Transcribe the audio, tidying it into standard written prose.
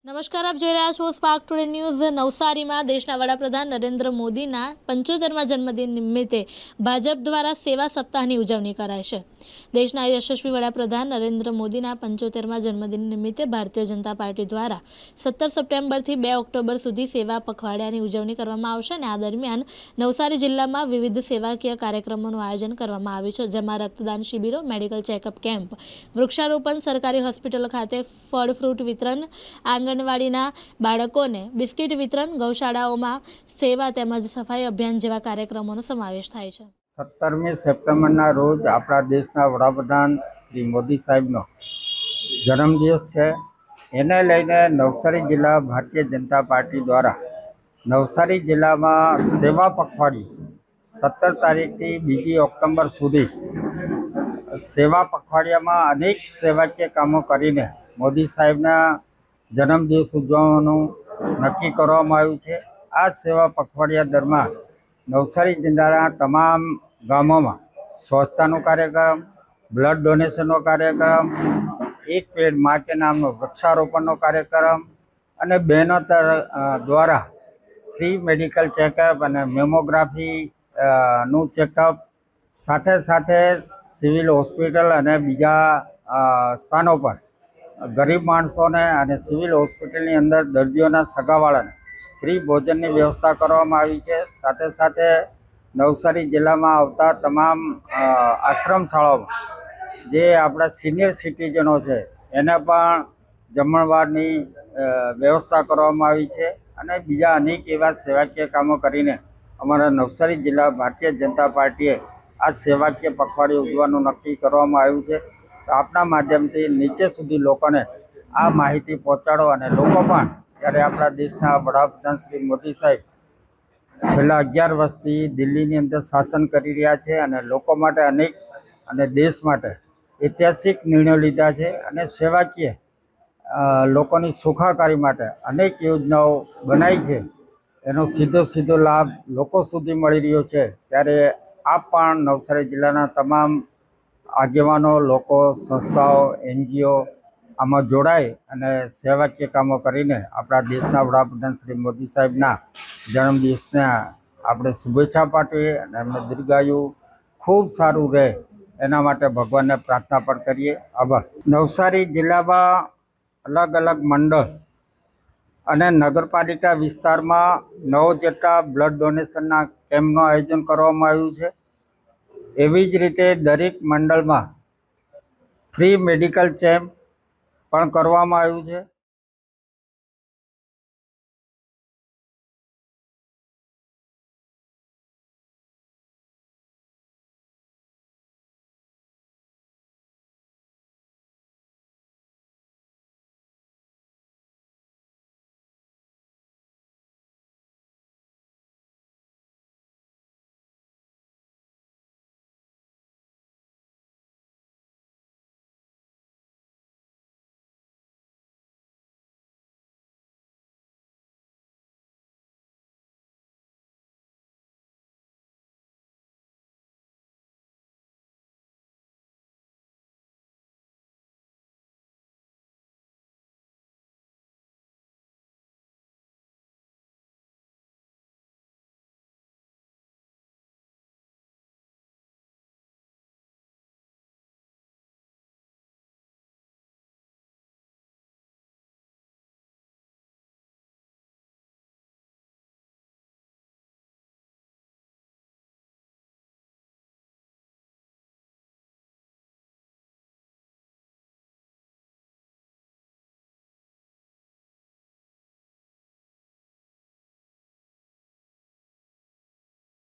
નમસ્કાર, આપ જોઈ રહ્યા છો સ્પાર્ક ટુડે ન્યૂઝ। નવસારીમાં દેશના વડાપ્રધાન નરેન્દ્ર મોદીના 75મા જન્મદિન નિમિત્તે ભાજપ દ્વારા સેવા સપ્તાહની ઉજવણી કરાઈ છે। દેશના યશસ્વી વડાપ્રધાન નરેન્દ્ર મોદીના 75મા જન્મદિન નિમિત્તે ભારતીય જનતા પાર્ટી દ્વારા 17 સપ્ટેમ્બરથી 2 ઓક્ટોબર સુધી સેવા પખવાડિયાની ઉજવણી કરવામાં આવશે અને આ દરમિયાન નવસારી જિલ્લામાં વિવિધ સેવાકીય કાર્યક્રમોનું આયોજન કરવામાં આવ્યું છે, જેમાં રક્તદાન શિબિરો, મેડિકલ ચેકઅપ કેમ્પ, વૃક્ષારોપણ, સરકારી હોસ્પિટલ ખાતે ફળ ફ્રૂટ વિતરણ, આંગણવાડીના બાળકોને બિસ્કિટ વિતરણ, ગૌશાળાઓમાં સેવા તેમજ સફાઈ અભિયાન જેવા કાર્યક્રમોનો સમાવેશ થાય છે। 17મી સપ્ટેમ્બરના રોજ આપણા દેશના વડાપ્રધાન શ્રી મોદી સાહેબનો જન્મદિવસ છે। એને લઈને નવસારી જિલ્લા ભારતીય જનતા પાર્ટી દ્વારા નવસારી જિલ્લામાં સેવા પખવાડિયું 17 તારીખથી 2 ઓક્ટોબર સુધી સેવા પખવાડિયામાં અનેક સેવાકીય કામો કરીને મોદી સાહેબના જન્મદિવસ ઉજવવાનું નક્કી કરવામાં આવ્યું છે। આ સેવા પખવાડિયા દરમિયાન નવસારી જિલ્લાના તમામ ગામોમાં સ્વચ્છતાનો કાર્યક્રમ, બ્લડ ડોનેશનનો કાર્યક્રમ, એક પેડ માં કે નામનો વૃક્ષારોપણનો કાર્યક્રમ અને બહેનો દ્વારા ફ્રી મેડિકલ ચેકઅપ અને મેમોગ્રાફી નું ચેકઅપ, સાથે સાથે સિવિલ હોસ્પિટલ અને બીજા સ્થાનો પર ગરીબ માણસોને અને સિવિલ હોસ્પિટલની અંદર દર્દીઓના સગાવાળાને ફ્રી ભોજનની વ્યવસ્થા કરવામાં આવી છે। સાથે સાથે નવસારી જિલ્લામાં આવતા તમામ આશ્રમ શાળાઓમાં જે આપણા સિનિયર સિટીઝનો છે એને પણ જમણવારની વ્યવસ્થા કરવામાં આવી છે અને બીજા અનેક એવા સેવાકીય કામો કરીને અમારા નવસારી જિલ્લા ભારતીય જનતા પાર્ટીએ આ સેવાકીય પખવાડિયું ઉજવવાનું નક્કી કરવામાં આવ્યું છે। તો આપના માધ્યમથી નીચે સુધી લોકોને આ માહિતી પહોંચાડો અને લોકો પણ જ્યારે આપણા દેશના વડાપ્રધાન શ્રી મોદી સાહેબ છેલ્લા 11 વર્ષથી દિલ્હીની અંદર શાસન કરી રહ્યા છે અને લોકો માટે અનેક અને દેશ માટે ઐતિહાસિક નિર્ણયો લીધા છે અને સેવાકીય લોકોની સુખાકારી માટે અનેક યોજનાઓ બનાવી છે, એનો સીધો લાભ લોકો સુધી મળી રહ્યો છે। ત્યારે આપ પણ નવસારી જિલ્લાના તમામ આગેવાનો, લોકો, સંસ્થાઓ, NGO આમાં જોડાય અને સેવાકીય કામો કરીને આપણા દેશના વડાપ્રધાન શ્રી મોદી સાહેબના જન્મદિવસના આપણે શુભેચ્છા પાઠવીએ અને એમને દીર્ઘાયુ ખૂબ સારું રહે એના માટે ભગવાનને પ્રાર્થના પણ કરીએ। આભાર। નવસારી જિલ્લામાં અલગ અલગ મંડળ અને નગરપાલિકા વિસ્તારમાં 9 જેટલા બ્લડ ડોનેશનના કેમ્પનું આયોજન કરવામાં આવ્યું છે। એવી જ રીતે દરેક મંડળમાં ફ્રી મેડિકલ કેમ્પ પણ કરવામાં આવ્યું છે।